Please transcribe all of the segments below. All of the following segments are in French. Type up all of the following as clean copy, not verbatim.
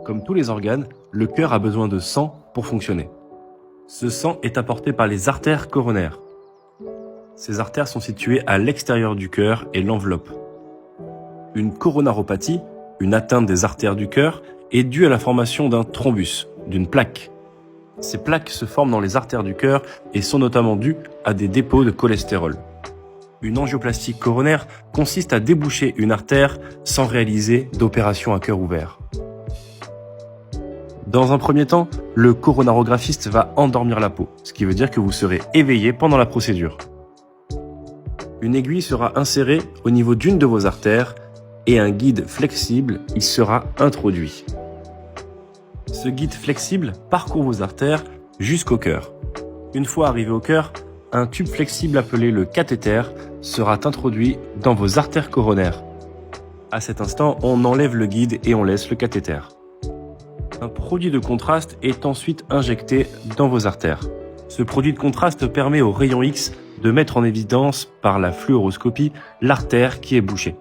Comme tous les organes, le cœur a besoin de sang pour fonctionner. Ce sang est apporté par les artères coronaires. Ces artères sont situées à l'extérieur du cœur et l'enveloppent. Une coronaropathie, une atteinte des artères du cœur, est due à la formation d'un thrombus, d'une plaque. Ces plaques se forment dans les artères du cœur et sont notamment dues à des dépôts de cholestérol. Une angioplastie coronaire consiste à déboucher une artère sans réaliser d'opération à cœur ouvert. Dans un premier temps, le coronarographiste va endormir la peau, ce qui veut dire que vous serez éveillé pendant la procédure. Une aiguille sera insérée au niveau d'une de vos artères et un guide flexible y sera introduit. Ce guide flexible parcourt vos artères jusqu'au cœur. Une fois arrivé au cœur, un tube flexible appelé le cathéter sera introduit dans vos artères coronaires. À cet instant, on enlève le guide et on laisse le cathéter. Un produit de contraste est ensuite injecté dans vos artères. Ce produit de contraste permet au rayon X de mettre en évidence par la fluoroscopie l'artère qui est bouchée.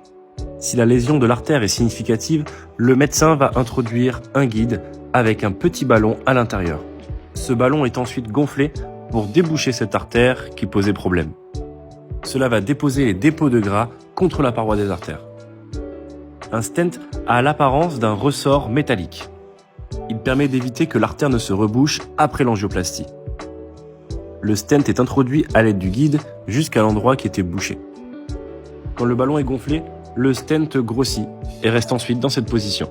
Si la lésion de l'artère est significative, le médecin va introduire un guide avec un petit ballon à l'intérieur. Ce ballon est ensuite gonflé pour déboucher cette artère qui posait problème. Cela va déposer les dépôts de gras contre la paroi des artères. Un stent a l'apparence d'un ressort métallique. Il permet d'éviter que l'artère ne se rebouche après l'angioplastie. Le stent est introduit à l'aide du guide jusqu'à l'endroit qui était bouché. Quand le ballon est gonflé, le stent grossit et reste ensuite dans cette position.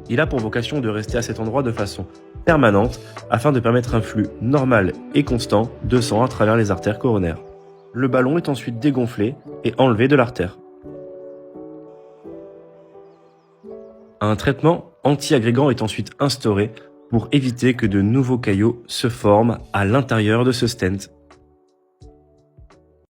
Il a pour vocation de rester à cet endroit de façon permanente afin de permettre un flux normal et constant de sang à travers les artères coronaires. Le ballon est ensuite dégonflé et enlevé de l'artère. Un traitement anti-agrégant est ensuite instauré pour éviter que de nouveaux caillots se forment à l'intérieur de ce stent.